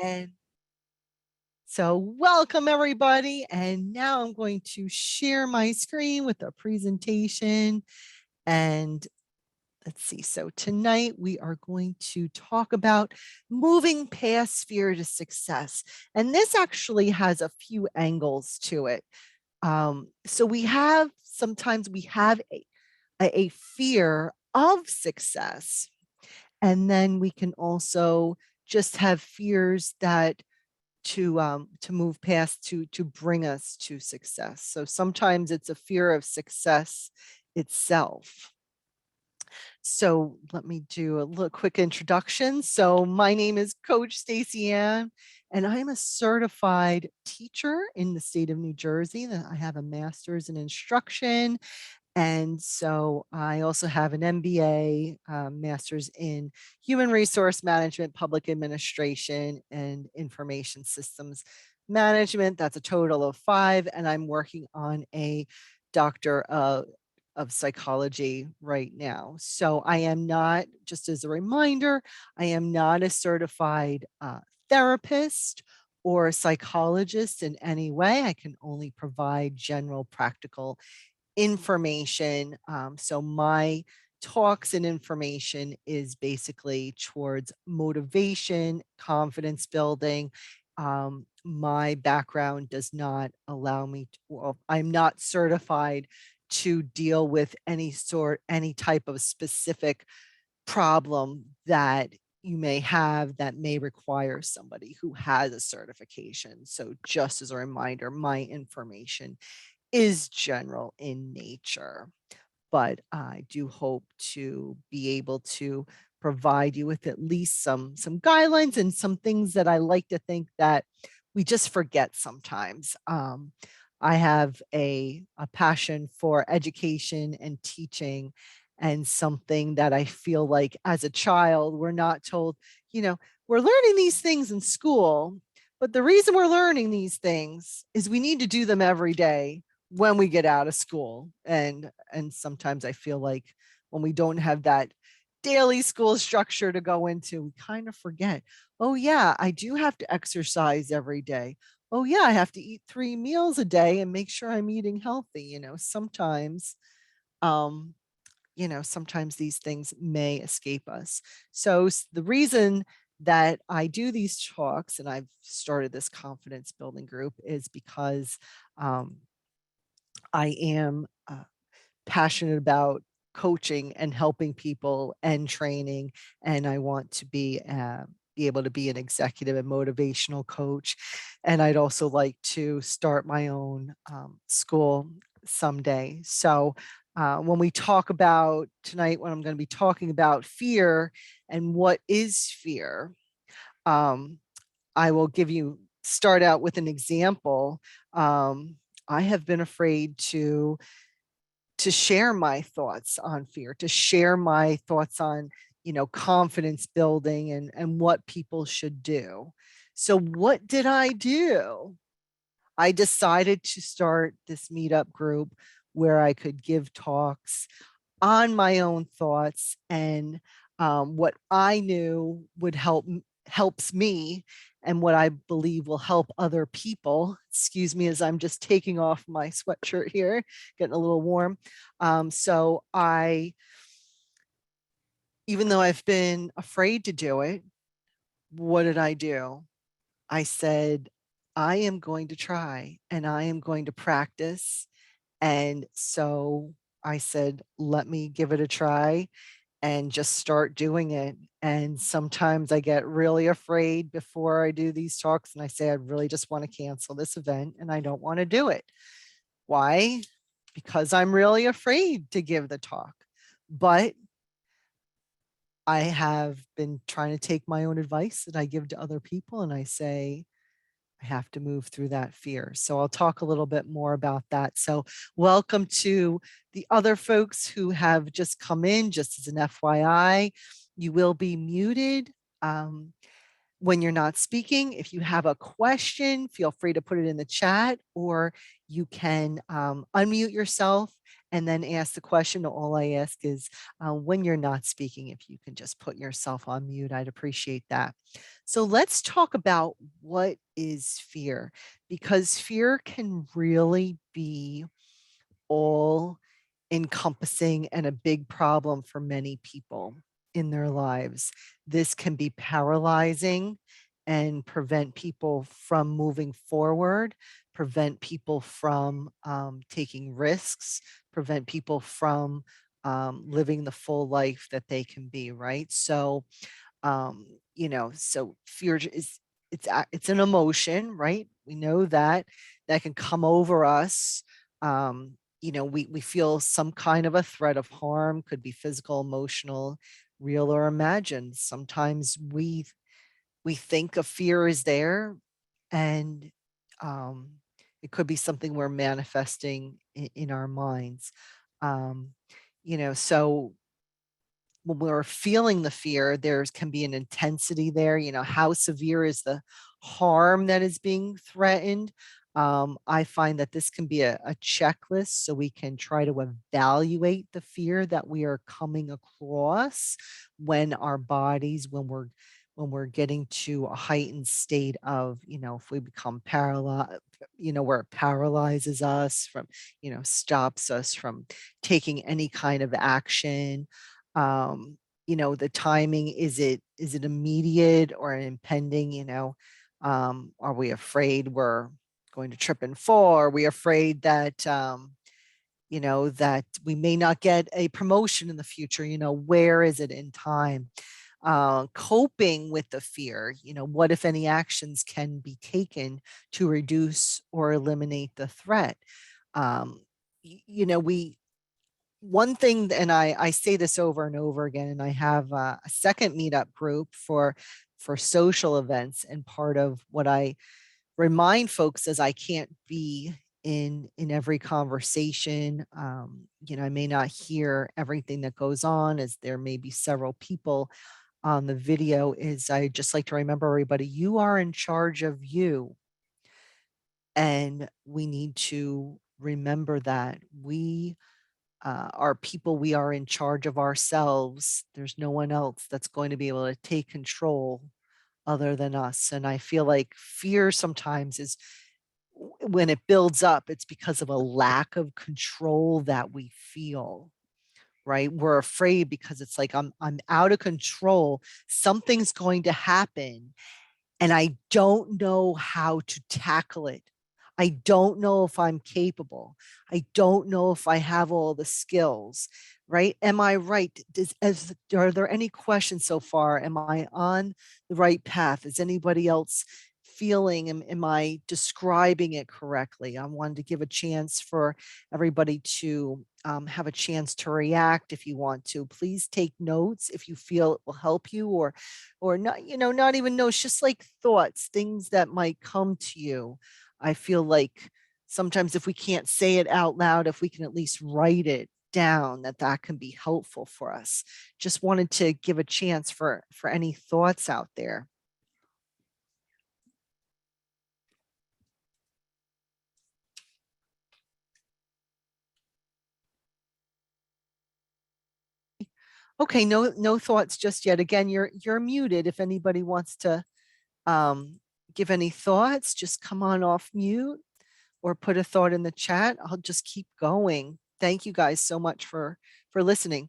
And so welcome everybody. And now I'm going to share my screen with a presentation. And let's see. So tonight we are going to talk about moving past fear to success. And this actually has a few angles to it. So sometimes we have a fear of success. And then we can also just have fears that to move past to bring us to success. So sometimes it's a fear of success itself. So let me do a little quick introduction. So my name is Coach Stacy and I'm a certified teacher in the state of New Jersey. I have a master's in instruction, and so I also have an MBA, master's in human resource management, public administration, and information systems management. That's a total of 5. And I'm working on a doctor of psychology right now. So I am not, just as a reminder, I am not a certified therapist or a psychologist in any way. I can only provide general practical information. So my talks and information is basically towards motivation, confidence building. My background does not allow me to, well, I'm not certified to deal with any type of specific problem that you may have that may require somebody who has a certification. So just as a reminder, my information is general in nature, but I do hope to be able to provide you with at least some guidelines and some things that I like to think that we just forget sometimes. I have a passion for education and teaching, and something that I feel like as a child, we're not told, we're learning these things in school, but the reason we're learning these things is we need to do them every day when we get out of school. And sometimes I feel like when we don't have that daily school structure to go into, we kind of forget, oh yeah, I do have to exercise every day. Oh yeah, I have to eat 3 meals a day and make sure I'm eating healthy. Um, sometimes these things may escape us. So the reason that I do these talks and I've started this confidence building group is because I am passionate about coaching and helping people and training, and I want to be able to be an executive and motivational coach. And I'd also like to start my own school someday. So when we talk about tonight, when I'm going to be talking about fear and what is fear, um, I will start out with an example. I have been afraid to share my thoughts on fear, to share my thoughts on, confidence building and what people should do. So what did I do? I decided to start this meetup group where I could give talks on my own thoughts and what I knew would helps me and what I believe will help other people. Excuse me, as I'm just taking off my sweatshirt here, getting a little warm. So even though I've been afraid to do it, what did I do? I said, I am going to try and I am going to practice. And so I said, let me give it a try and just start doing it. And sometimes I get really afraid before I do these talks and I say, I really just want to cancel this event and I don't want to do it. Why? Because I'm really afraid to give the talk. But I have been trying to take my own advice that I give to other people and I say, I have to move through that fear. So I'll talk a little bit more about that. So welcome to the other folks who have just come in, just as an FYI. You will be muted when you're not speaking. If you have a question, feel free to put it in the chat, or you can unmute yourself and then ask the question. All I ask is when you're not speaking, if you can just put yourself on mute, I'd appreciate that. So let's talk about what is fear, because fear can really be all encompassing and a big problem for many people in their lives. This can be paralyzing and prevent people from moving forward, prevent people from taking risks, prevent people from living the full life that they can be, right? So so fear is it's an emotion, right? We know that can come over us. We feel some kind of a threat of harm, could be physical, emotional, real, or imagined. Sometimes we think a fear is there, and um it could be something we're manifesting in our minds. um so when we're feeling the fear, there can be an intensity there. How severe is the harm that is being threatened? I find that this can be a checklist so we can try to evaluate the fear that we are coming across when our bodies, when we're getting to a heightened state of, if we become paralyzed, where it paralyzes us from, stops us from taking any kind of action. The timing, is it immediate or impending? Are we afraid we're going to trip and fall? Are we afraid that that we may not get a promotion in the future? Where is it in time? Coping with the fear, what if any actions can be taken to reduce or eliminate the threat? We One thing, and I say this over and over again, and I have a second meetup group for social events, and part of what I remind folks is I can't be in every conversation. I may not hear everything that goes on, as there may be several people on the video. Is I just like to remember everybody, you are in charge of you, and we need to remember that we are people. We are in charge of ourselves. There's no one else that's going to be able to take control other than us. And I feel like fear sometimes is, when it builds up, it's because of a lack of control that we feel, right? We're afraid because it's like, I'm out of control. Something's going to happen and I don't know how to tackle it. I don't know if I'm capable. I don't know if I have all the skills, right? Am I right? Are there any questions so far? Am I on the right path? Is anybody else feeling? Am I describing it correctly? I wanted to give a chance for everybody to have a chance to react. If you want to, please take notes if you feel it will help you, or not, not even notes, just like thoughts, things that might come to you. I feel like sometimes if we can't say it out loud, if we can at least write it down, that can be helpful for us. Just wanted to give a chance for any thoughts out there. Okay, no thoughts just yet. Again, you're muted. If anybody wants to give any thoughts, just come on off mute or put a thought in the chat. I'll just keep going. Thank you guys so much for listening.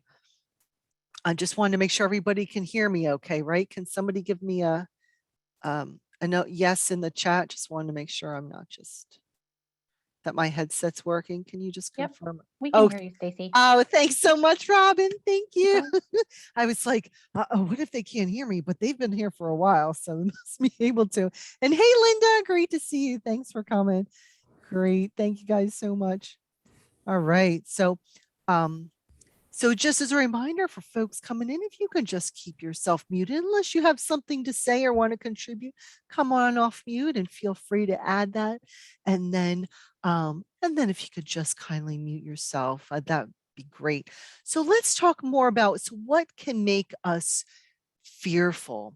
I just wanted to make sure everybody can hear me okay, right? Can somebody give me a note yes in the chat? Just wanted to make sure I'm not just that my headset's working. Can you just Yep, confirm? we can hear you, Stacy. Oh, thanks so much, Robin. Thank you. I was like, what if they can't hear me? But they've been here for a while, so they must be able to. And hey, Linda, great to see you. Thanks for coming. Great. Thank you guys so much. All right. So just as a reminder for folks coming in, if you can just keep yourself muted, unless you have something to say or want to contribute, come on off mute and feel free to add that. And then if you could just kindly mute yourself, that'd be great. So let's talk more about, so what can make us fearful?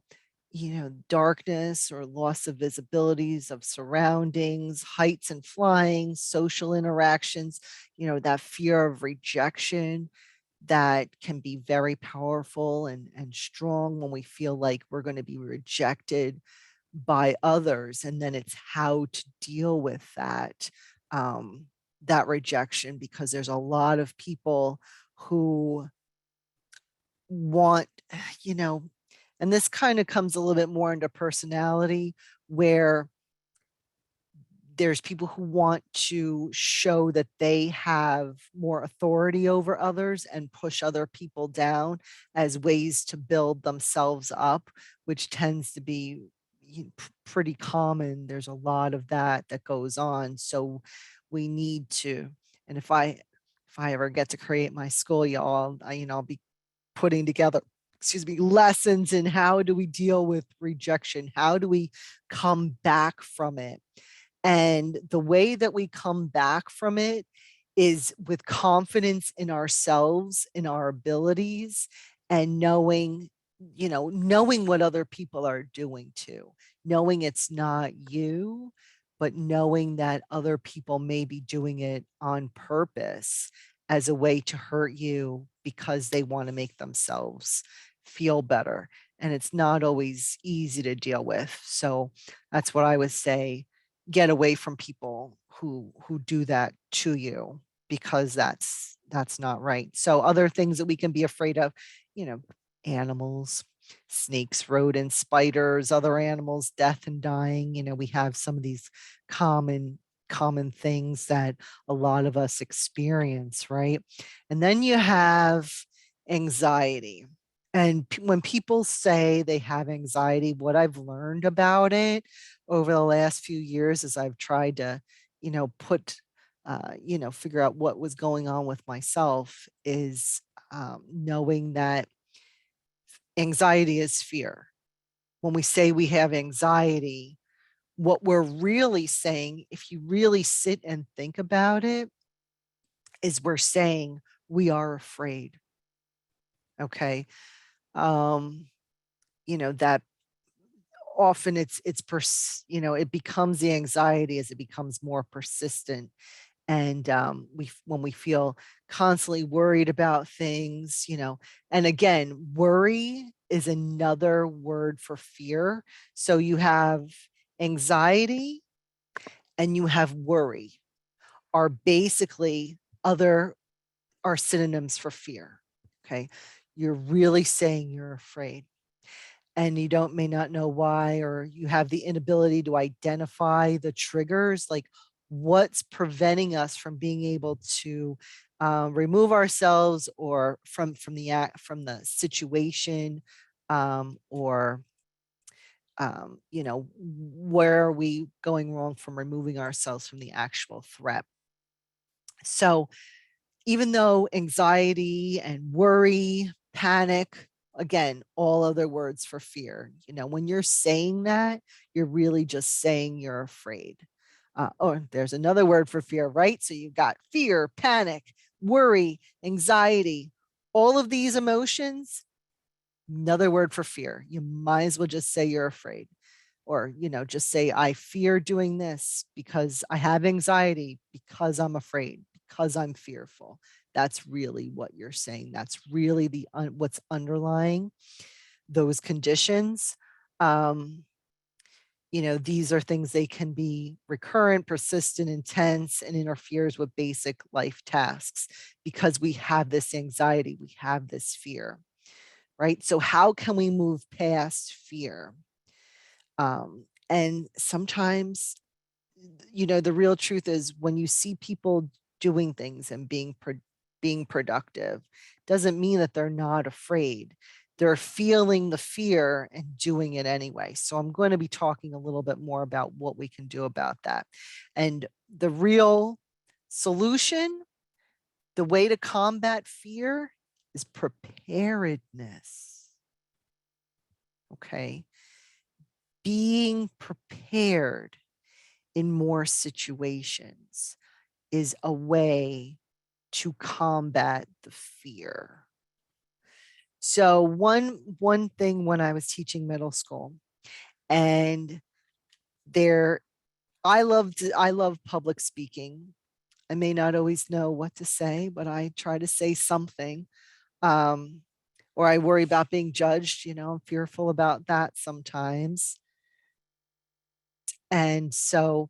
darkness or loss of visibilities of surroundings, heights and flying, social interactions, that fear of rejection that can be very powerful and strong when we feel like we're going to be rejected by others. And then it's how to deal with that rejection, because there's a lot of people who want, you know, and this kind of comes a little bit more into personality, where there's people who want to show that they have more authority over others and push other people down as ways to build themselves up, which tends to be pretty common. There's a lot of that goes on. So we need to, and if I ever get to create my school, y'all, I'll be putting together lessons in how do we deal with rejection, how do we come back from it. And the way that we come back from it is with confidence in ourselves, in our abilities, and knowing what other people are doing too, knowing it's not you, but knowing that other people may be doing it on purpose as a way to hurt you because they want to make themselves feel better. And it's not always easy to deal with. So that's what I would say. Get away from people who do that to you, because that's not right. So other things that we can be afraid of, animals, snakes, rodents, spiders, other animals, death and dying. We have some of these common things that a lot of us experience, right? And then you have anxiety. And when people say they have anxiety, what I've learned about it over the last few years is I've tried to, figure out what was going on with myself, is knowing that anxiety is fear. When we say we have anxiety, what we're really saying, if you really sit and think about it, is we're saying we are afraid. Okay. That often it becomes the anxiety as it becomes more persistent. And when we feel constantly worried about things, and again, worry is another word for fear. So you have anxiety and you have worry, are basically are synonyms for fear. Okay. You're really saying you're afraid, and you may not know why, or you have the inability to identify the triggers, like what's preventing us from being able to remove ourselves or from the situation, or where are we going wrong from removing ourselves from the actual threat. So even though anxiety and worry, panic, again, all other words for fear, when you're saying that, you're really just saying you're afraid. There's another word for fear, right? So you've got fear, panic, worry, anxiety, all of these emotions, another word for fear. You might as well just say you're afraid. Or, just say, I fear doing this because I have anxiety, because I'm afraid, because I'm fearful. That's really what you're saying. That's really what's underlying those conditions. These are things, they can be recurrent, persistent, intense, and interferes with basic life tasks because we have this anxiety, we have this fear, right? So how can we move past fear? And sometimes, the real truth is when you see people doing things and being productive, doesn't mean that they're not afraid. They're feeling the fear and doing it anyway. So I'm going to be talking a little bit more about what we can do about that. And the real solution, the way to combat fear, is preparedness. Okay. Being prepared in more situations is a way to combat the fear. So one thing when I was teaching middle school, and there I love public speaking. I may not always know what to say, but I try to say something. Um, or I worry about being judged, I'm fearful about that sometimes. And so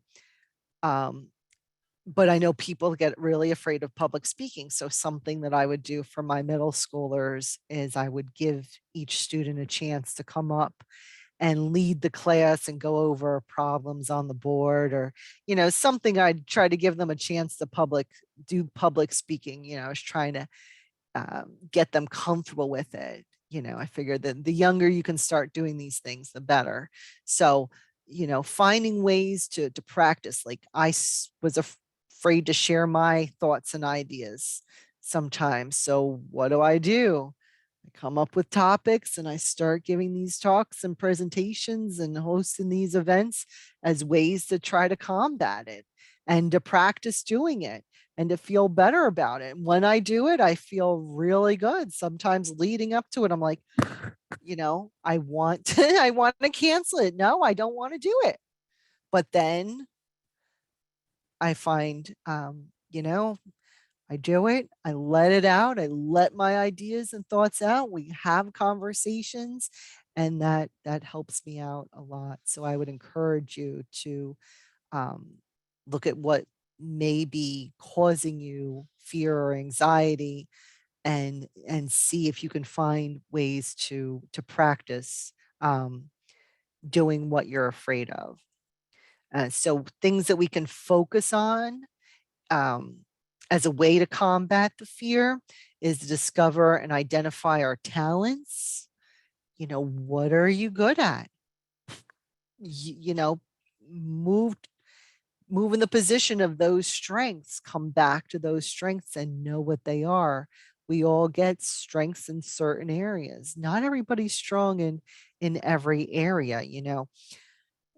um but I know people get really afraid of public speaking. So something that I would do for my middle schoolers is I would give each student a chance to come up and lead the class and go over problems on the board, or something. I'd try to give them a chance to do public speaking. I was trying to get them comfortable with it. I figured that the younger you can start doing these things, the better. So, finding ways to practice. Like was afraid to share my thoughts and ideas sometimes. So what do? I come up with topics and I start giving these talks and presentations and hosting these events as ways to try to combat it and to practice doing it and to feel better about it. When I do it, I feel really good. Sometimes leading up to it, I'm like, I want to, I want to cancel it. No, I don't want to do it. But then I find, I do it, I let it out, I let my ideas and thoughts out. We have conversations, and that helps me out a lot. So I would encourage you to um, look at what may be causing you fear or anxiety, and see if you can find ways to practice um, doing what you're afraid of. So things that we can focus on um, as a way to combat the fear is to discover and identify our talents. What are you good at? You know, move move in the position of those strengths, come back to those strengths and know what they are. We all get strengths in certain areas. Not everybody's strong in every area.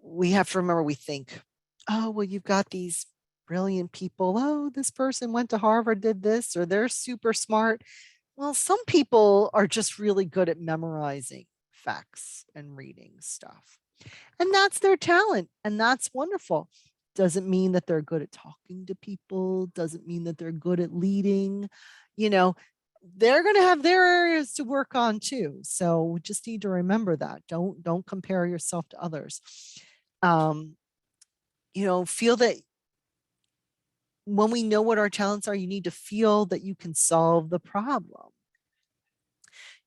We have to remember, we think, oh, well, you've got these brilliant people. Oh, this person went to Harvard, did this, or they're super smart. Well, some people are just really good at memorizing facts and reading stuff. And that's their talent. And that's wonderful. Doesn't mean that they're good at talking to people, doesn't mean that they're good at leading. You know, they're going to have their areas to work on too. So we just need to remember that. Don't compare yourself to others. Um, feel that when we know what our talents are, you need to feel that you can solve the problem.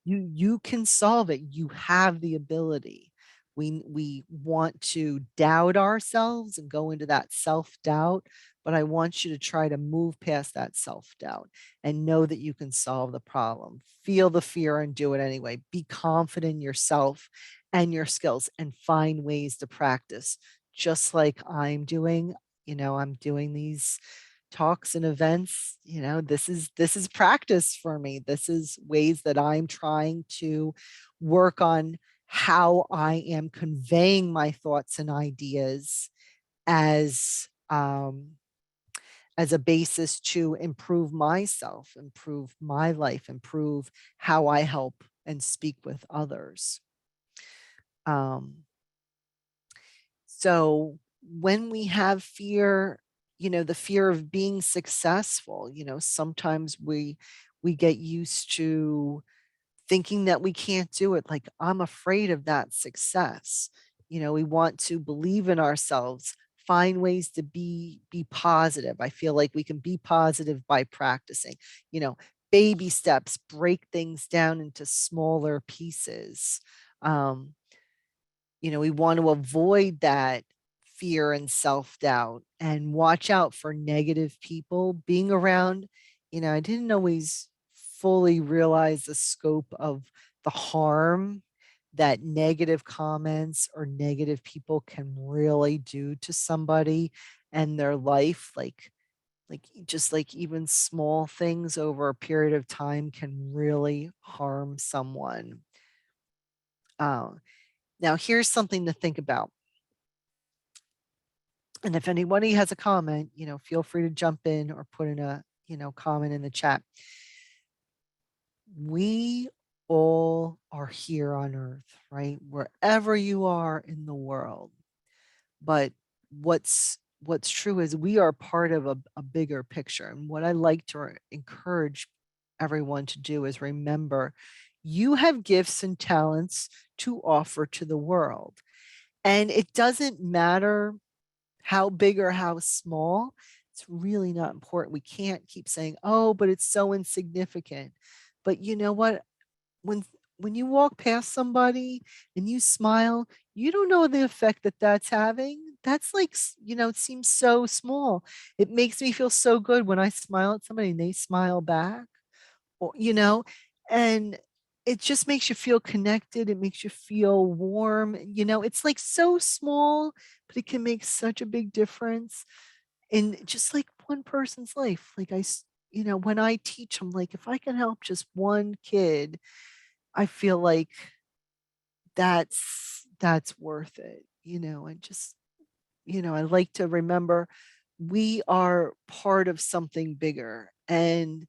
You can solve it. You have the ability. We want to doubt ourselves and go into that self-doubt, but I want you to try to move past that self-doubt and know that you can solve the problem. Feel the fear and do it anyway. Be confident in yourself and your skills and find ways to practice, just like I'm doing. I'm doing these talks and events. This is practice for me. This is ways that I'm trying to work on how I am conveying my thoughts and ideas as a basis to improve myself, improve my life, improve how I help and speak with others. So when we have fear, the fear of being successful, sometimes we get used to thinking that we can't do it. Like, I'm afraid of that success. We want to believe in ourselves, find ways to be positive. I feel like we can be positive by practicing, you know, baby steps, break things down into smaller pieces. Um, we want to avoid that fear and self-doubt and watch out for negative people being around. I didn't always fully realize the scope of the harm that negative comments or negative people can really do to somebody and their life. Like just like even small things over a period of time can really harm someone. uh, Now, here's something to think about. And if anybody has a comment, feel free to jump in or put in a, comment in the chat. We all are here on earth, right? Wherever you are in the world. But what's true is we are part of a bigger picture. And what I like to encourage everyone to do is remember you have gifts and talents to offer to the world. And it doesn't matter how big or how small, it's really not important. We can't keep saying, oh, but it's so insignificant. But you know what? when when you walk past somebody and you smile, you don't know the effect that that's having. That's like, it seems so small. It makes me feel so good when I smile at somebody and they smile back, or, and it just makes you feel connected. It makes you feel warm. It's like so small, but it can make such a big difference in just like one person's life. Like when I teach, I'm like, if I can help just one kid, I feel like that's worth it. And just, I like to remember we are part of something bigger. And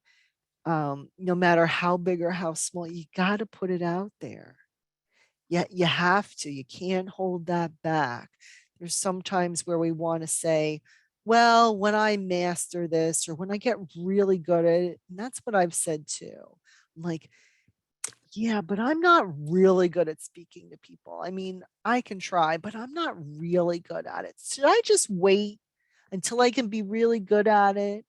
no matter how big or how small, you got to put it out there. Yeah, you have to. You can't hold that back. There's sometimes where we want to say, well, when I master this or when I get really good at it, and that's what I've said too. I'm like, yeah, but I'm not really good at speaking to people. I mean, I can try, but I'm not really good at it. Should I just wait until I can be really good at it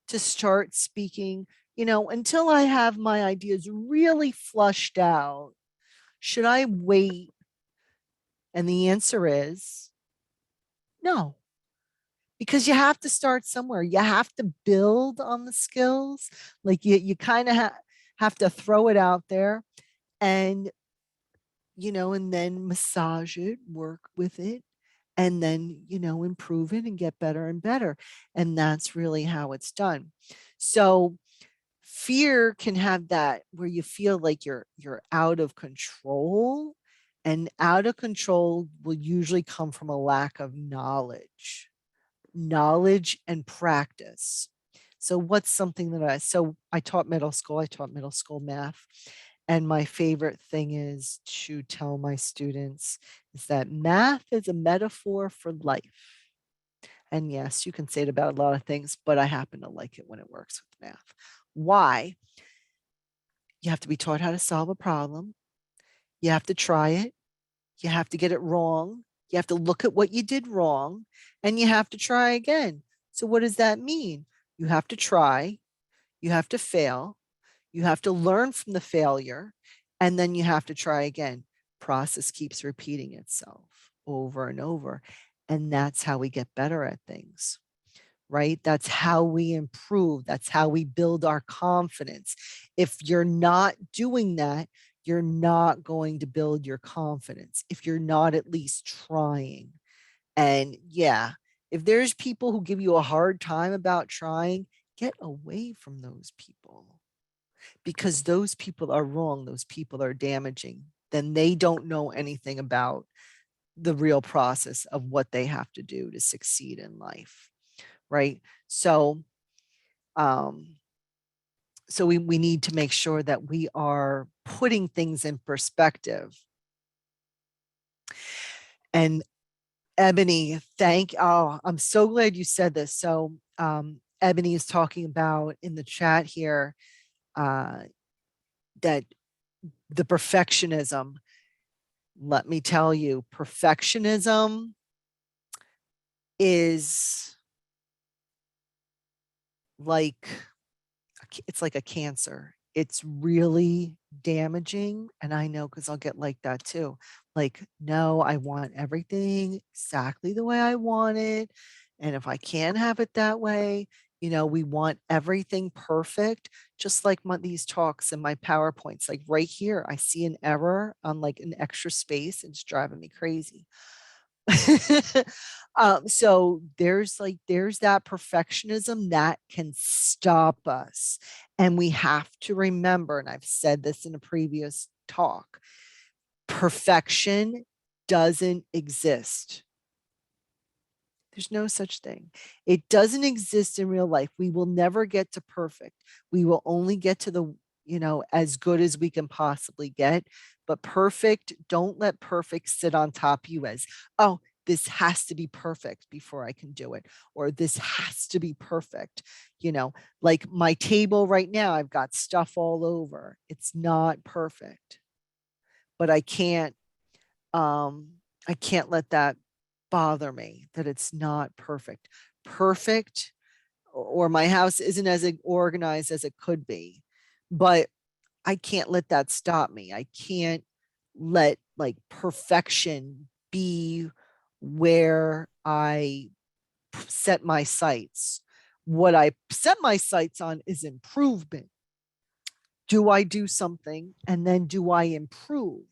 to start speaking? Until I have my ideas really flushed out, should I wait? And the answer is no, because you have to start somewhere. You have to build on the skills. Like you kind of have to throw it out there. And and then massage it, work with it, and then, improve it and get better and better. And that's really how it's done. So fear can have that where you feel like you're out of control, and out of control will usually come from a lack of knowledge and practice. So what's something that I taught middle school math. And my favorite thing is to tell my students is that math is a metaphor for life. And yes, you can say it about a lot of things, but I happen to like it when it works with math. Why? You have to be taught how to solve a problem. You have to try it. You have to get it wrong. You have to look at what you did wrong, and you have to try again. So what does that mean? You have to try, you have to fail, you have to learn from the failure, and then you have to try again. Process keeps repeating itself over and over. And that's how we get better at things, right? That's how we improve. That's how we build our confidence. If you're not doing that, you're not going to build your confidence if you're not at least trying. And yeah, if there's people who give you a hard time about trying, get away from those people, because those people are wrong. Those people are damaging. Then they don't know anything about the real process of what they have to do to succeed in life. Right. Um, so we need to make sure that we are putting things in perspective. And Ebony, I'm so glad you said this. So Ebony is talking about in the chat here that the perfectionism. Let me tell you, perfectionism is like it's like a cancer. It's really damaging. And I know, because I'll get like that too. Like, no, I want everything exactly the way I want it. And if I can't have it that way, we want everything perfect. Just like these talks and my PowerPoints, like right here, I see an error on like an extra space. And it's driving me crazy. So there's that perfectionism that can stop us. And we have to remember, and I've said this in a previous talk, perfection doesn't exist. There's no such thing. It doesn't exist in real life. We will never get to perfect. We will only get to as good as we can possibly get. But perfect, don't let perfect sit on top of you as, oh, this has to be perfect before I can do it, or this has to be perfect. Like my table right now, I've got stuff all over. It's not perfect, but I can't let that bother me that it's not perfect. Perfect, or my house isn't as organized as it could be, but I can't let that stop me. I can't let like perfection be where I set my sights. What I set my sights on is improvement. Do I do something and then do I improve?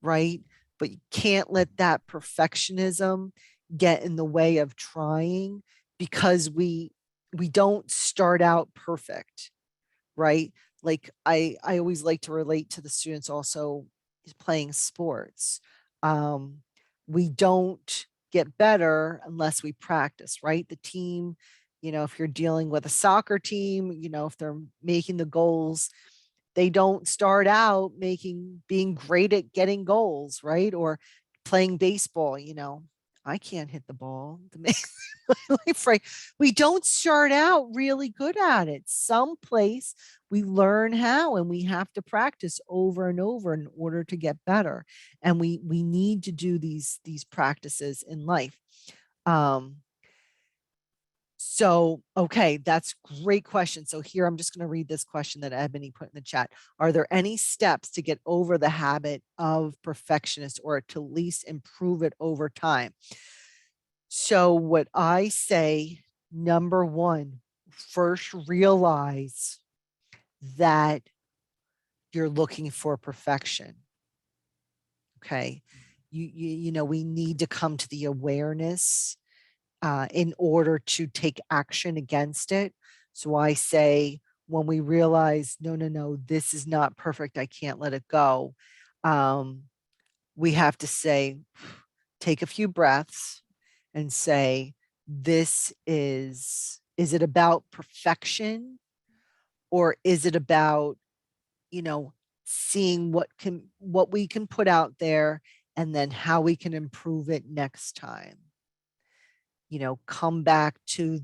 Right? But you can't let that perfectionism get in the way of trying, because we don't start out perfect, right? Like I always like to relate to the students also playing sports. Um, we don't get better unless we practice, right? The team, if you're dealing with a soccer team, if they're making the goals, they don't start out being great at getting goals, right? Or playing baseball, I can't hit the ball to make my life right. We don't start out really good at it. Someplace we learn how, and we have to practice over and over in order to get better. And we need to do these practices in life. So, okay, that's great question. So here, I'm just going to read this question that Ebony put in the chat. Are there any steps to get over the habit of perfectionist, or to at least improve it over time? So what I say, number one, first realize that you're looking for perfection. Okay. We need to come to the awareness in order to take action against it. So I say, when we realize, no, this is not perfect, I can't let it go. We have to say, take a few breaths and say, is it about perfection, or is it about, seeing what we can put out there, and then how we can improve it next time? Come back to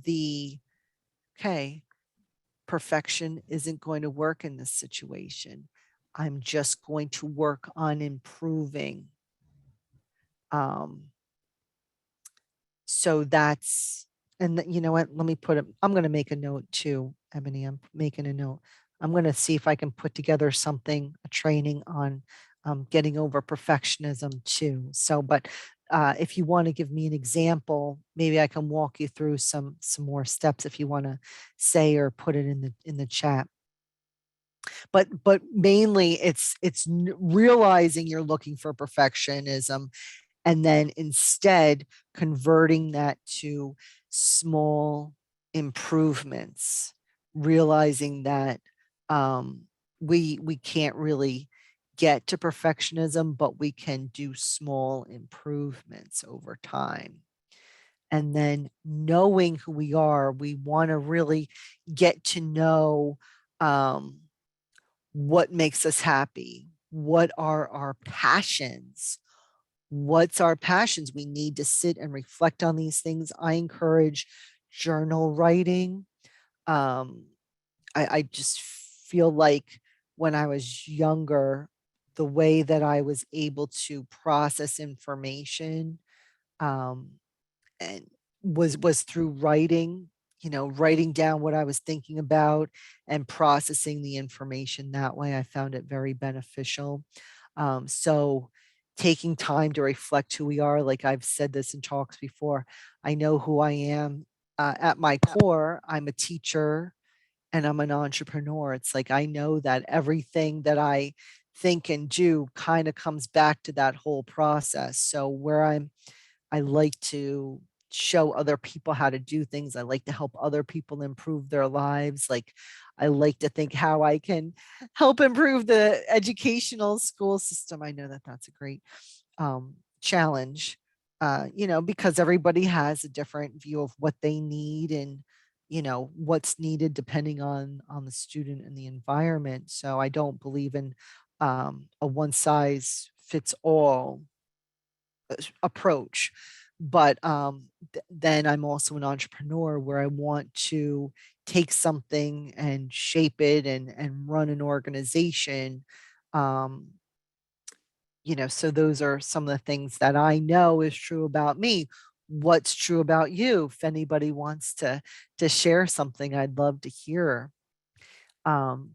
okay, perfection isn't going to work in this situation. I'm just going to work on improving. So that's, and you know what, let me put it, I'm going to make a note too, Ebony. I'm making a note. I'm going to see if I can put together something, a training on getting over perfectionism too. So, but if you want to give me an example, maybe I can walk you through some more steps if you want to say or put it in the chat. But mainly it's realizing you're looking for perfectionism, and then instead converting that to small improvements, realizing that we can't really get to perfectionism, but we can do small improvements over time. And then knowing who we are, we want to really get to know what makes us happy, what are our passions, what's our passions. We need to sit and reflect on these things. I encourage journal writing. I just feel like when I was younger, the way that I was able to process information and was through writing, writing down what I was thinking about and processing the information that way. I found it very beneficial. So taking time to reflect who we are, like I've said this in talks before, I know who I am. At my core, I'm a teacher and I'm an entrepreneur. It's like I know that everything that I think and do kind of comes back to that whole process. So I like to show other people how to do things. I like to help other people improve their lives. Like I like to think how I can help improve the educational school system. I know that that's a great challenge, because everybody has a different view of what they need, and what's needed depending on the student and the environment. So I don't believe in a one size fits all approach. But then I'm also an entrepreneur where I want to take something and shape it and run an organization. Um, so those are some of the things that I know is true about me. What's true about you? If anybody wants to share something, I'd love to hear. Um,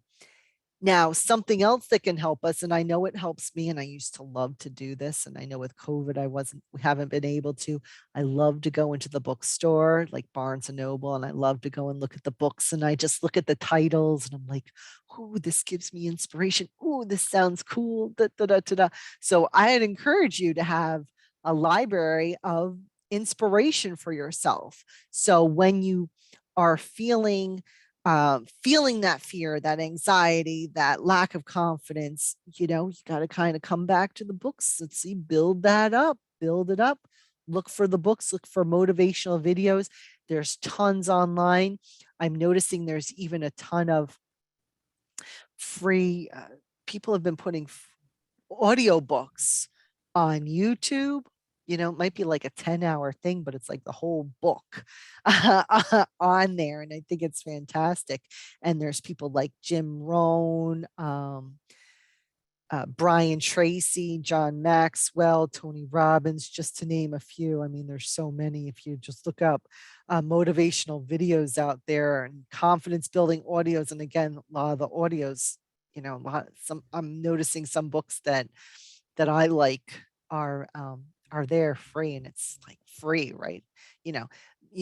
Now, something else that can help us, and I know it helps me, and I used to love to do this, and I know with COVID, we haven't been able to. I love to go into the bookstore, like Barnes and Noble, and I love to go and look at the books, and I just look at the titles, and I'm like, "Ooh, this gives me inspiration. Ooh, this sounds cool." Da, da, da, da, da. So I'd encourage you to have a library of inspiration for yourself. So when you are feeling that fear, that anxiety, that lack of confidence, you got to kind of come back to the books. Let's see, build that up, build it up. Look for the books, look for motivational videos. There's tons online. I'm noticing there's even a ton of free, people have been putting audio books on YouTube. It might be like a 10-hour thing, but it's like the whole book on there. And I think it's fantastic. And there's people like Jim Rohn, Brian Tracy, John Maxwell, Tony Robbins, just to name a few. I mean, there's so many. If you just look up motivational videos out there and confidence building audios, and again, a lot of the audios, I'm noticing some books that I like are there free, and it's like free, right? You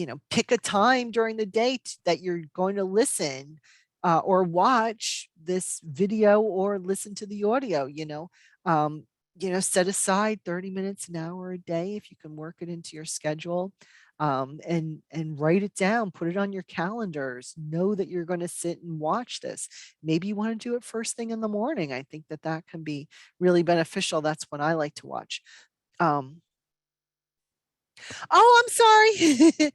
know, pick a time during the day that you're going to listen or watch this video or listen to the audio. Set aside 30 minutes, an hour a day if you can work it into your schedule. And write it down, put it on your calendars, know that you're going to sit and watch this. Maybe you want to do it first thing in the morning. I think that can be really beneficial. That's what I like to watch. Um, oh, I'm sorry.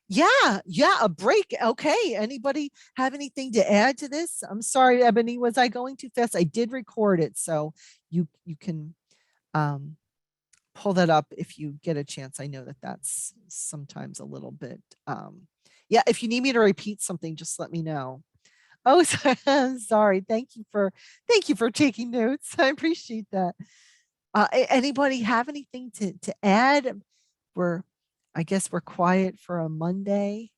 Yeah, a break. Okay. Anybody have anything to add to this? I'm sorry, Ebony. Was I going too fast? I did record it, so you can um, pull that up if you get a chance. I know that that's sometimes a little bit. Yeah, if you need me to repeat something, just let me know. Oh, sorry. Thank you for taking notes. I appreciate that. Anybody have anything to add? We're, I guess we're quiet for a Monday.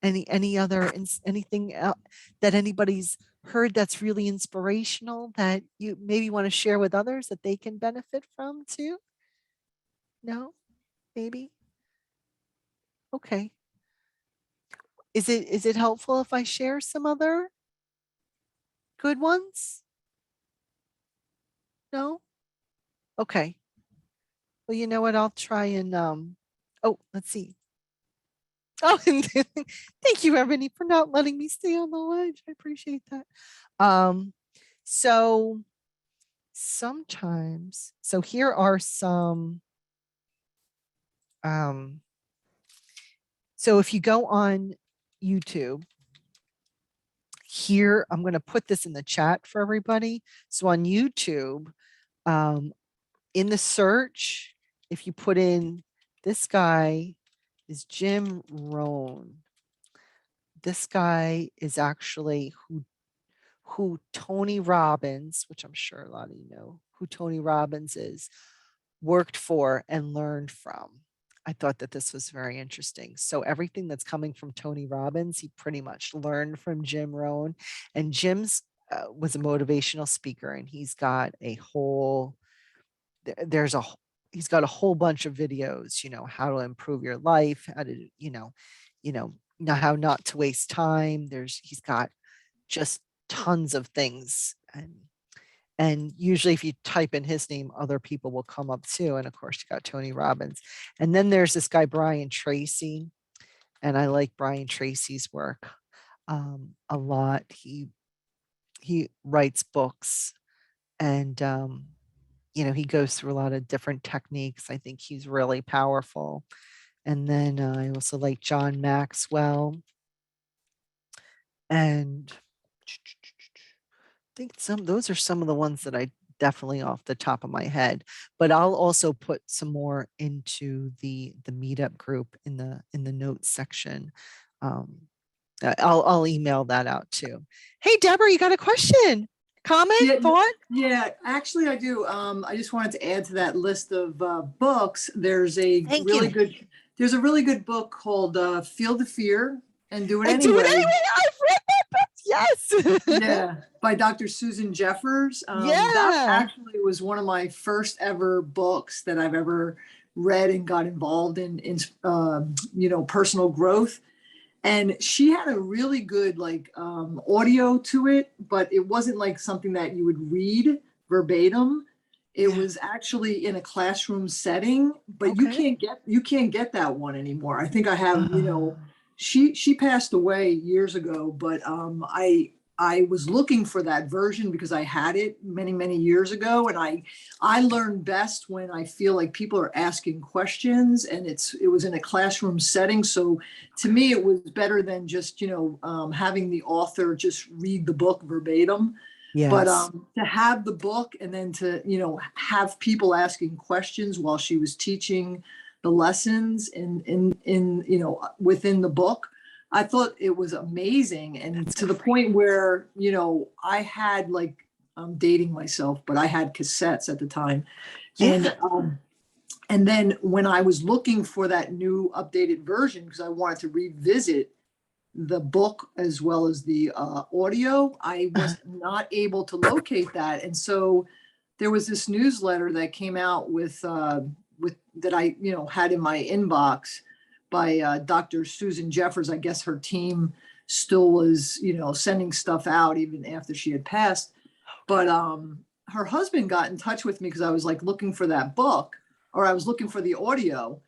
Any other anything that anybody's heard that's really inspirational that you maybe want to share with others that they can benefit from too? No, maybe. Okay. Is it helpful if I share some other good ones? No? Okay. Well, you know what? I'll try and oh, let's see. Oh, and thank you, Ebony, for not letting me stay on the ledge. I appreciate that. Um, so sometimes, so here are some um so if you go on YouTube, here I'm going to put this in the chat for everybody. So on YouTube, um, in the search, if you put in, this guy is Jim Rohn. This guy is actually who Tony Robbins, which I'm sure a lot of you know who Tony Robbins is, worked for and learned from. I thought that this was very interesting. So everything that's coming from Tony Robbins, he pretty much learned from Jim Rohn. And Jim's was a motivational speaker, and he's got a whole there's a he's got a whole bunch of videos, how to improve your life, how to, how not to waste time. He's got just tons of things. And usually if you type in his name, other people will come up too. And of course you got Tony Robbins. And then there's this guy, Brian Tracy. And I like Brian Tracy's work a lot. He writes books And, he goes through a lot of different techniques. I think he's really powerful. And then I also like John Maxwell. And I think those are some of the ones that I definitely off the top of my head, but I'll also put some more into the meetup group in the notes section. I'll email that out too. Hey, Deborah, you got a question, comment, thought? Yeah, actually I do. I just wanted to add to that list of books. There's a Thank really you. good book called Feel the Fear and Do It And do it Anyway. anyway. I've read that book. Yes. Yeah, by Dr. Susan Jeffers. That Yeah. actually was one of my first ever books that I've ever read and got involved in personal growth. And she had a really good audio to it, but it wasn't like something that you would read verbatim. It Yeah. was actually in a classroom setting, but Okay. you can't get that one anymore. I think I have, Uh, she passed away years ago, but I was looking for that version because I had it many years ago, and I learn best when I feel like people are asking questions, and it was in a classroom setting. So to me, it was better than just having the author just read the book verbatim. But yes. to have the book and then to have people asking questions while she was teaching the lessons in within the book, I thought it was amazing. And That's to so the free. point where I had I'm dating myself, but I had cassettes at the time. Yeah. And then when I was looking for that new updated version, because I wanted to revisit the book as well as the audio, I was not able to locate that. And so there was this newsletter that came out with that I had in my inbox by Dr. Susan Jeffers. I guess her team still was sending stuff out even after she had passed. But her husband got in touch with me because I was looking for that book, or I was looking for the audio,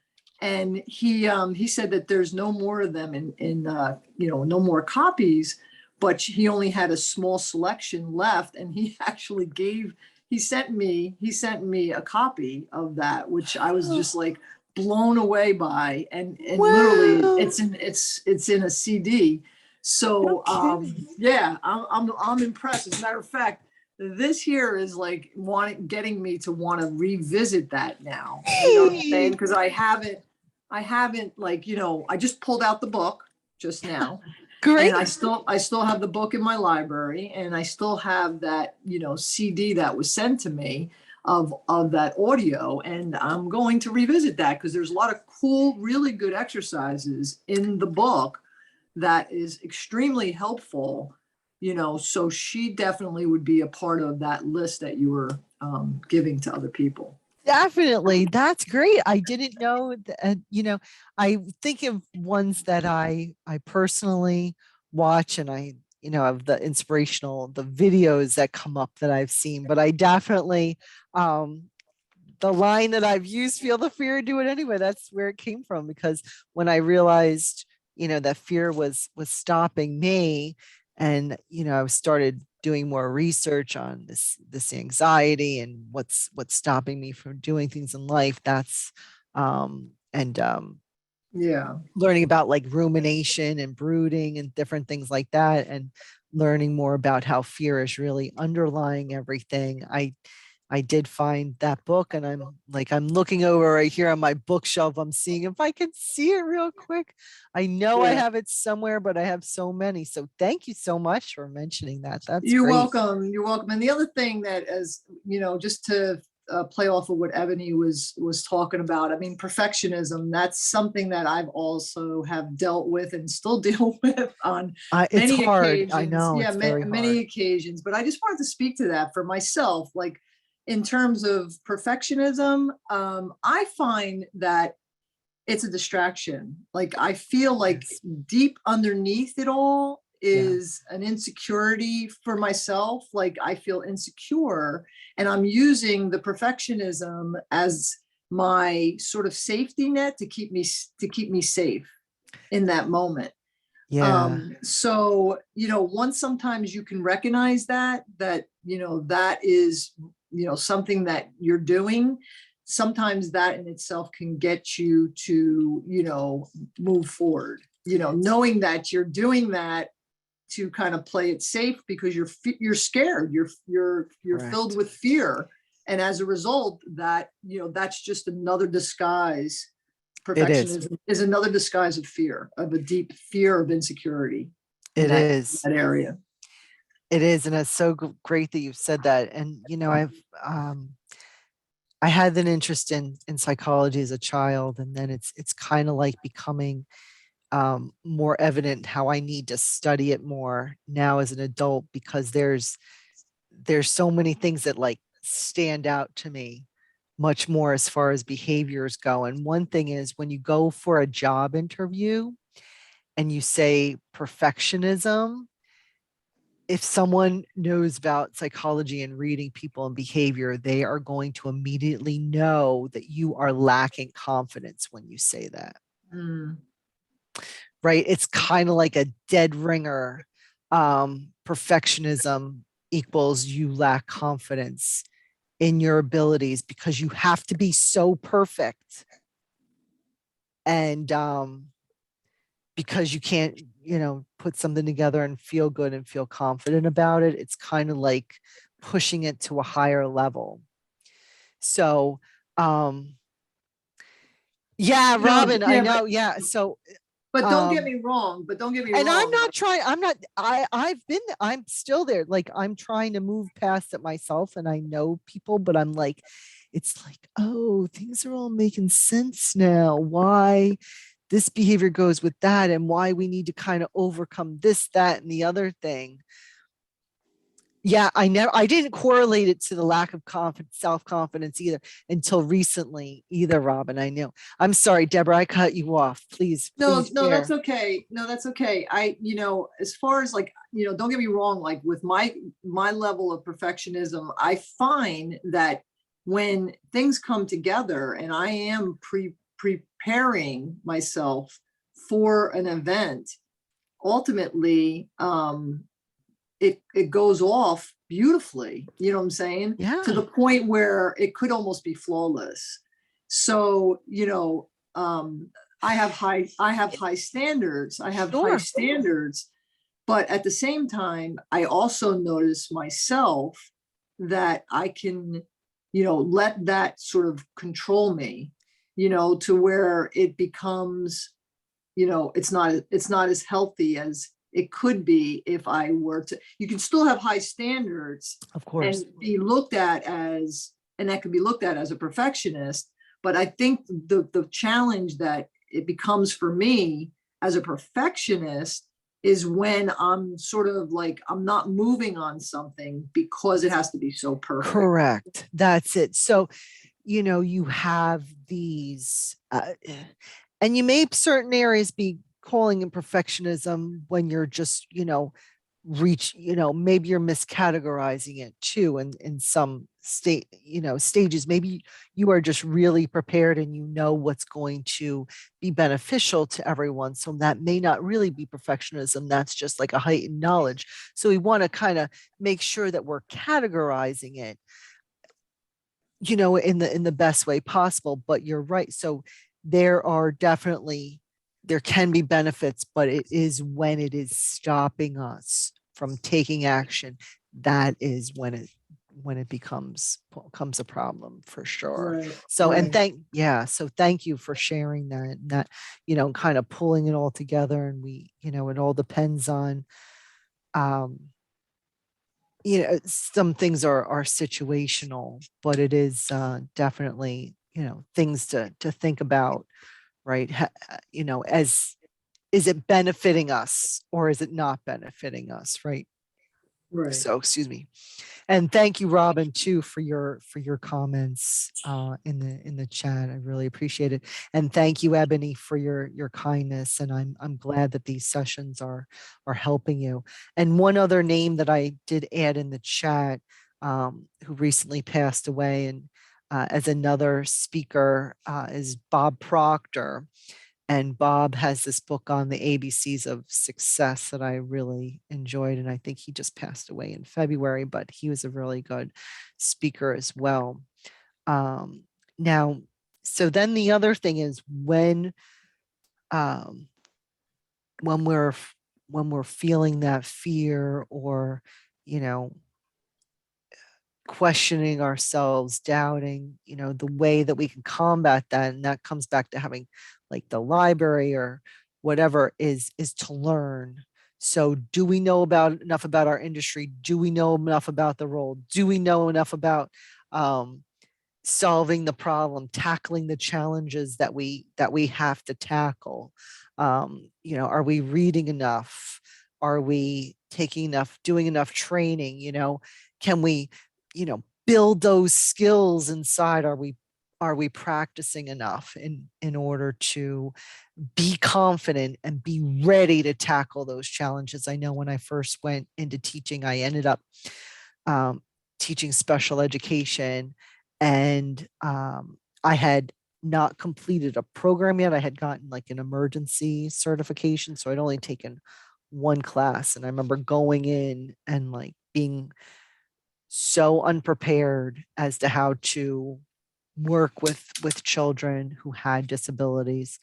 and he said that there's no more of them in no more copies, but he only had a small selection left, and he actually he sent me a copy of that, which I was just blown away by, and literally Wow. it's in a CD. No So kidding. yeah, I'm impressed. As a matter of fact, this here is getting me to want to revisit that now. You know what I'm saying? Hey, Because I haven't I just pulled out the book just now, and great. I still have the book in my library, and I still have that CD that was sent to me of that audio, and I'm going to revisit that because there's a lot of cool, really good exercises in the book that is extremely helpful. So she definitely would be a part of that list that you were giving to other people. Definitely. That's great. I didn't know that, I think of ones that I personally watch, and of the inspirational, the videos that come up that I've seen, but I definitely, the line that I've used, feel the fear, do it anyway. That's where it came from, because when I realized, that fear was stopping me, and I started doing more research on this anxiety and what's stopping me from doing things in life. That's and Yeah. learning about like rumination and brooding and different things like that, and learning more about how fear is really underlying everything. I did find that book, and I'm looking over right here on my bookshelf. I'm seeing if I can see it real quick. I know I Yeah. have it somewhere, but I have so many. So thank you so much for mentioning that. That's You're great. welcome. You're welcome. And the other thing that, as just to play off of what Ebony was talking about, I mean, perfectionism. That's something that I've also have dealt with and still deal with on It's many hard. I occasions. know Yeah, it's very many hard. occasions. But I just wanted to speak to that for myself, in terms of perfectionism. I find that it's a distraction. I feel like Yes. deep underneath it all Yeah. is an insecurity for myself. I feel insecure, and I'm using the perfectionism as my sort of safety net to keep me safe in that moment. Yeah. So, once sometimes you can recognize that, that is, something that you're doing, sometimes that in itself can get you to, move forward, knowing that you're doing that to kind of play it safe because you're scared, you're filled Correct. with fear. And as a result, that, that's just another disguise. It is. Perfectionism is another disguise of fear, of a deep fear of insecurity in It that, is. that area. It is. And it's so great that you've said that. And, um, I had an interest in psychology as a child, and then it's kind of like becoming more evident how I need to study it more now as an adult, because there's so many things that like stand out to me much more as far as behaviors go. And one thing is when you go for a job interview and you say perfectionism, if someone knows about psychology and reading people and behavior, they are going to immediately know that you are lacking confidence when you say that. Mm. Right? It's kind of like a dead ringer. Perfectionism equals you lack confidence in your abilities because you have to be so perfect. And because you can't, put something together and feel good and feel confident about it, it's kind of like pushing it to a higher level. So, yeah, Robin, I Yeah, but know. Yeah. So, but don't get um, me wrong. But don't get me and I'm wrong. not trying, I'm still there. Like I'm trying to move past it myself and I know people, but I'm like, it's like, oh, things are all making sense now. Why this behavior goes with that and why we need to kind of overcome this, that, and the other thing. Yeah, I didn't correlate it to the lack of confidence, self-confidence either until recently either, Robin. I knew. I'm sorry, Deborah, I cut you off. No, Please no, that's share. okay. No, that's okay. As far as like, don't get me wrong, like with my level of perfectionism, I find that when things come together and I am preparing myself for an event, ultimately, it goes off beautifully, you know what I'm saying? To Yeah, the point where it could almost be flawless. So, I have high standards. I have high sure. standards, but at the same time, I also notice myself that I can, let that sort of control me, to where it becomes, it's not as healthy as it could be if I were to. You can still have high standards Of and course. be looked at as, and that can be looked at as a perfectionist. But I think the challenge that it becomes for me as a perfectionist is when I'm sort of like I'm not moving on something because it has to be so perfect. Correct. That's it. So, you have these, and you may certain areas be calling in perfectionism when you're just, maybe you're miscategorizing it too in some stages. Maybe you are just really prepared and you know what's going to be beneficial to everyone. So that may not really be perfectionism. That's just like a heightened knowledge. So we want to kind of make sure that we're categorizing it, in the best way possible. But you're right. So there can be benefits, but it is when it is stopping us from taking action, that is when it becomes a problem for sure. Right, So and right, thank you for sharing that, and that, kind of pulling it all together. And it all depends on, um some things are situational, but it is definitely, things to think about, right? As is it benefiting us or is it not benefiting us, right? right. So, excuse me. And thank you, Robin, too, for your comments in the chat. I really appreciate it. And thank you, Ebony, for your kindness. And I'm glad that these sessions are helping you. And one other name that I did add in the chat, who recently passed away, and as another speaker, is Bob Proctor. And Bob has this book on the ABCs of success that I really enjoyed. And I think he just passed away in February, but he was a really good speaker as well. Now, so then the other thing is um, when we're feeling that fear, or, you know, questioning ourselves, doubting, the way that we can combat that. And that comes back to having like the library or whatever is to learn. So do we know enough about our industry? Do we know enough about the role? Do we know enough about solving the problem, tackling the challenges that we have to tackle? Are we reading enough? Are we doing enough training? Can we, build those skills inside? Are we practicing enough in order to be confident and be ready to tackle those challenges? I know when I first went into teaching, I ended up um, teaching special education, and I had not completed a program yet. I had gotten like an emergency certification, so I'd only taken one class. And I remember going in and like being so unprepared as to how to work with children who had disabilities.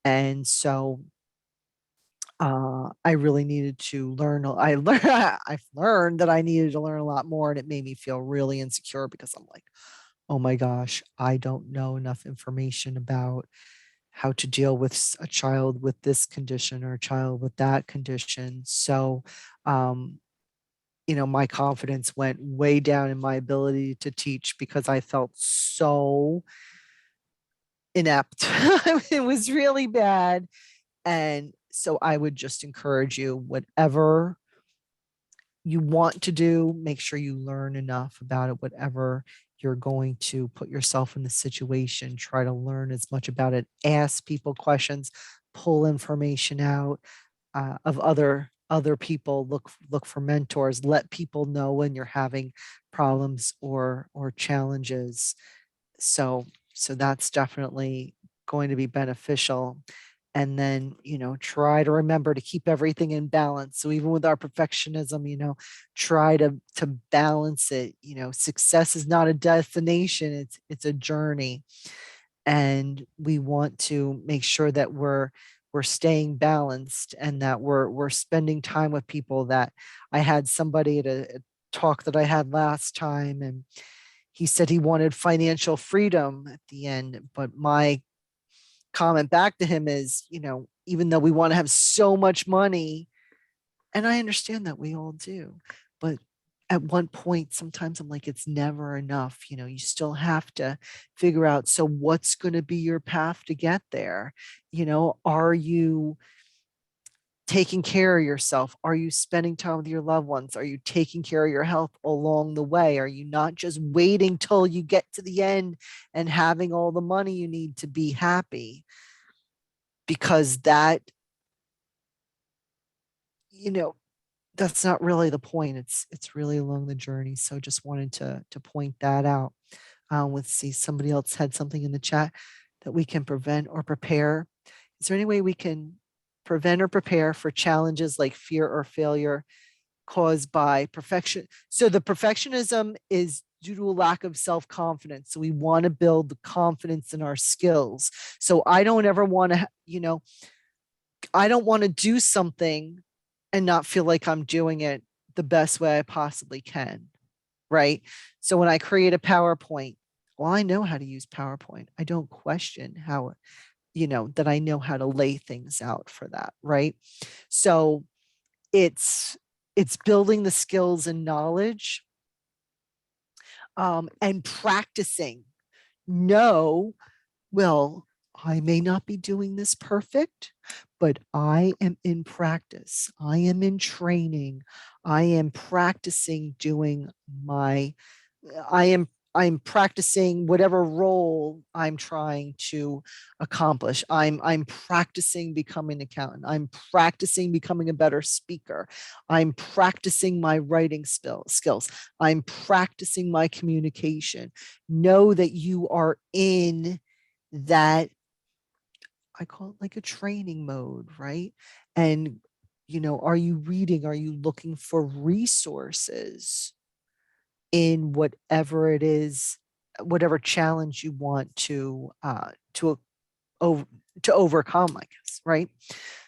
And so I really needed to learn. I've learned that I needed to learn a lot more, and it made me feel really insecure because I'm like, oh my gosh, I don't know enough information about how to deal with a child with this condition or a child with that condition. So, my confidence went way down in my ability to teach because I felt so inept. It was really bad. And so I would just encourage you, whatever you want to do, make sure you learn enough about it. Whatever you're going to put yourself in the situation, try to learn as much about it. Ask people questions, pull information out of other people. Look for mentors. Let people know when you're having problems or challenges. So that's definitely going to be beneficial. And then, try to remember to keep everything in balance. So even with our perfectionism, try to balance it. Success is not a destination, it's a journey. And we want to make sure that we're staying balanced, and that we're spending time with people. That I had somebody at a talk that I had last time, and he said he wanted financial freedom at the end. But my comment back to him is, even though we want to have so much money, and I understand that we all do, but at one point, sometimes I'm like, it's never enough. You still have to figure out, so what's going to be your path to get there? Are you taking care of yourself? Are you spending time with your loved ones? Are you taking care of your health along the way? Are you not just waiting till you get to the end and having all the money you need to be happy? Because you know, that's not really the point. It's really along the journey. So just wanted to point that out. Let's see, somebody else had something in the chat that we can prevent or prepare. Is there any way we can prevent or prepare for challenges like fear or failure caused by perfection? So the perfectionism is due to a lack of self-confidence. So we want to build the confidence in our skills. So I don't ever want to, I don't want to do something and not feel like I'm doing it the best way I possibly can. Right. So when I create a PowerPoint, well, I know how to use PowerPoint. I don't question how, that I know how to lay things out for that. Right. So it's building the skills and knowledge, and practicing. No, well, I may not be doing this perfect, but I am in practice. I am in training. I am practicing doing I am I'm practicing whatever role I'm trying to accomplish. I'm practicing becoming an accountant. I'm practicing becoming a better speaker. I'm practicing my writing skills. I'm practicing my communication. Know that you are in that I call it like a training mode, right? And, are you reading? Are you looking for resources in whatever it is, whatever challenge you want over, to overcome, I guess, right?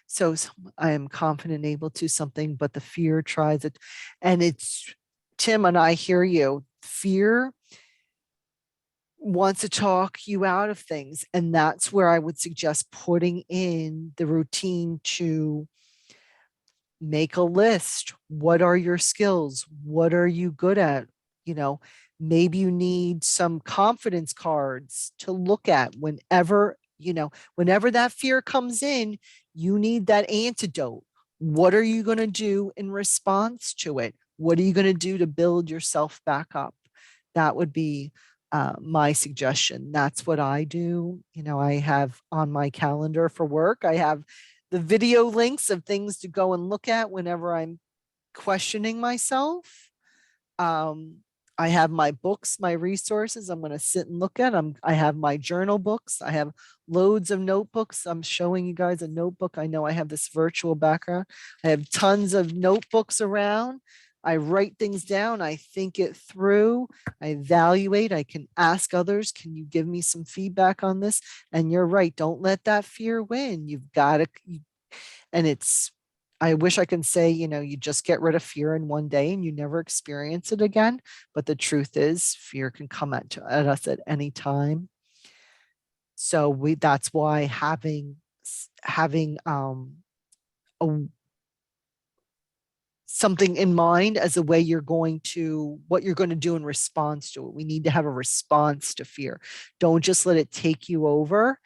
So I am confident, able to something, but the fear tries it. And it's, Tim, and I hear you. Fear wants to talk you out of things. And that's where I would suggest putting in the routine to make a list. What are your skills? What are you good at? You know, maybe you need some confidence cards to look at whenever that fear comes in, you need that antidote. What are you going to do in response to it? What are you going to do to build yourself back up? That would be my suggestion. That's what I do. I have on my calendar for work, I have the video links of things to go and look at whenever I'm questioning myself. Um, I have my books, my resources I'm going to sit and look at. I have my journal books. I have loads of notebooks. I'm showing you guys a notebook. I know I have this virtual background. I have tons of notebooks around. I write things down. I think it through. I evaluate. I can ask others, can you give me some feedback on this? And you're right. Don't let that fear win. You've got to, and I wish I can say, you just get rid of fear in one day and you never experience it again. But the truth is, fear can come at us at any time. So that's why having a, something in mind as a way what you're going to do in response to it. We need to have a response to fear. Don't just let it take you over,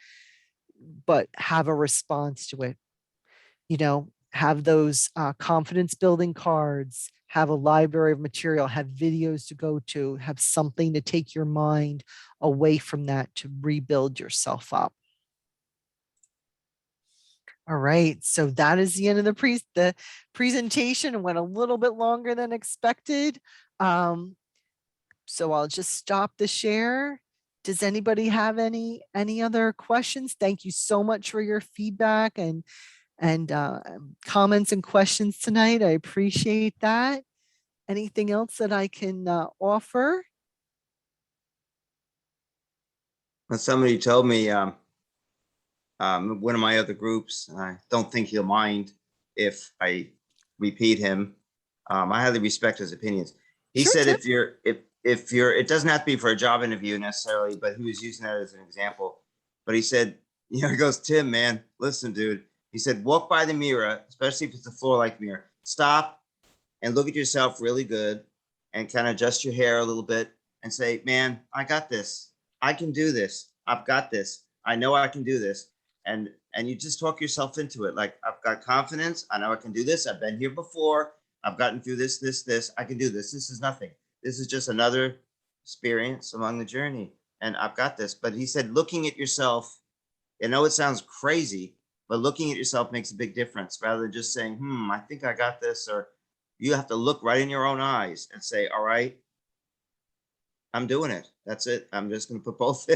but have a response to it. Have those confidence building cards, have a library of material, have videos to go to, have something to take your mind away from that to rebuild yourself up. All right, so that is the end of the presentation. It went a little bit longer than expected. So I'll just stop the share. Does anybody have any other questions? Thank you so much for your feedback and comments and questions tonight. I appreciate that. Anything else that I can offer? Well, somebody told me one of my other groups, I don't think he'll mind if I repeat him. I highly respect his opinions. He Sure, said Tim. if you're, it doesn't have to be for a job interview necessarily, but he was using that as an example. But he said, he goes, Tim, man, listen, dude. He said, walk by the mirror, especially if it's a floor-like mirror. Stop and look at yourself really good and kind of adjust your hair a little bit and say, man, I got this. I can do this. I've got this. I know I can do this. And you just talk yourself into it. Like, I've got confidence. I know I can do this. I've been here before. I've gotten through this. I can do this. This is nothing. This is just another experience along the journey. And I've got this. But he said, looking at yourself, I know it sounds crazy, but looking at yourself makes a big difference rather than just saying, I think I got this. Or you have to look right in your own eyes and say, all right, I'm doing it. That's it. I'm just going to put both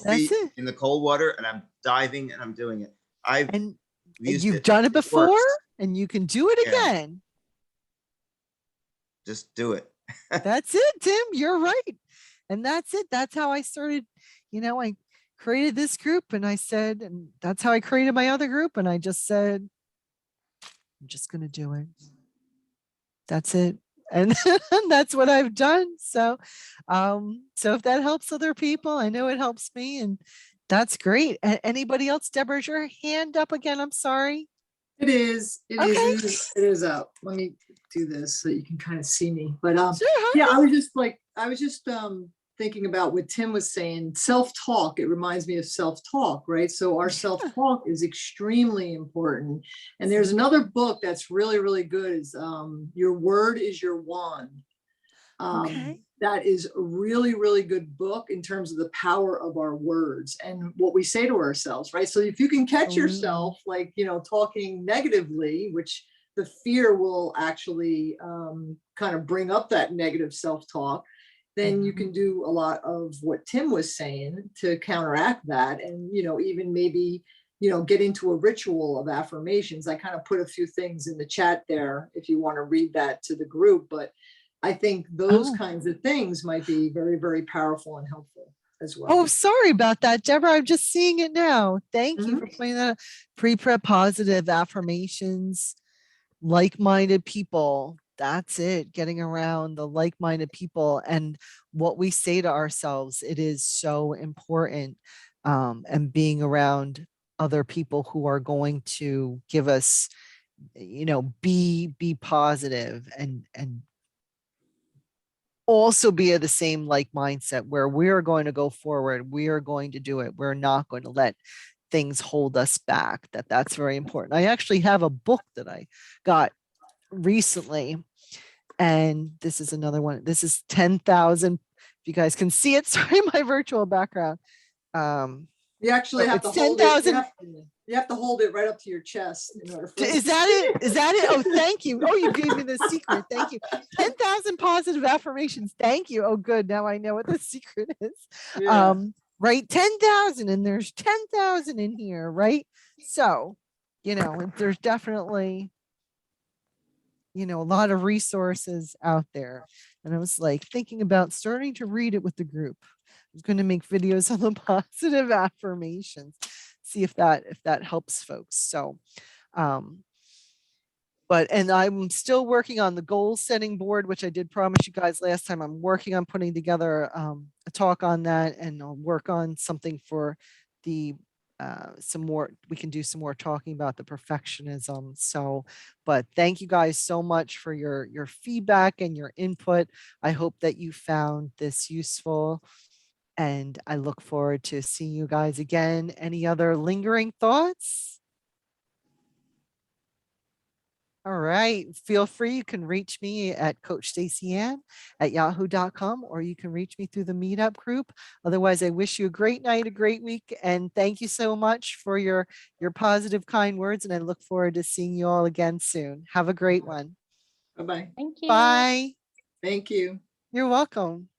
feet in the cold water and I'm diving and I'm doing it. And used you've it. done it before works. and you can do it again. Just do it. That's it, Tim. You're right. And that's it. That's how I started. I created this group and I said, and that's how I created my other group. And I just said, I'm just going to do it. That's it. And that's what I've done. So if that helps other people, I know it helps me, and that's great. Anybody else? Deborah, is your hand up again? I'm sorry. It is. Okay. It is up. Let me do this so you can kind of see me. But Sure, yeah, I was just thinking about what Tim was saying. Self-talk. It reminds me of self-talk, right? So our self-talk is extremely important. And there's another book that's really, really good. Is Your Word is Your Wand. Okay. That is a really, really good book in terms of the power of our words and what we say to ourselves, right? So if you can catch yourself, like, talking negatively, which the fear will actually kind of bring up that negative self-talk, then you can do a lot of what Tim was saying to counteract that. And, even maybe, get into a ritual of affirmations. I kind of put a few things in the chat there if you want to read that to the group, but I think those Oh. kinds of things might be very, very powerful and helpful as well. Oh, sorry about that, Deborah. I'm just seeing it now. Thank you Mhm. for pointing that out. Pre-prep positive affirmations, like-minded people. That's it. Getting around the like-minded people and what we say to ourselves. It is so important. And being around other people who are going to give us, be positive and also be of the same like mindset where we're going to go forward. We are going to do it. We're not going to let things hold us back. That's very important. I actually have a book that I got recently, and this is another one. This is 10,000. If you guys can see it, sorry, my virtual background. You actually have to It's hold it. 10,000. You have to hold it right up to your chest in order for us Is to that see it? Is that it? Oh, thank you. Oh, you gave me the secret. Thank you. 10,000 positive affirmations. Thank you. Oh, good. Now I know what the secret is. Yeah. Right. 10,000, and there's 10,000 in here, right? So, there's definitely, a lot of resources out there. And I was like thinking about starting to read it with the group. I was going to make videos on the positive affirmations, see if that helps folks. So, and I'm still working on the goal setting board, which I did promise you guys last time. I'm working on putting together a talk on that, and I'll work on something for the some more. We can do some more talking about the perfectionism. So, but thank you guys so much for your feedback and your input. I hope that you found this useful, and I look forward to seeing you guys again. Any other lingering thoughts? All right. Feel free. You can reach me at Coach Stacy Ann at yahoo.com, or you can reach me through the meetup group. Otherwise, I wish you a great night, a great week. And thank you so much for your positive, kind words. And I look forward to seeing you all again soon. Have a great one. Bye-bye. Thank you. Bye. Thank you. You're welcome.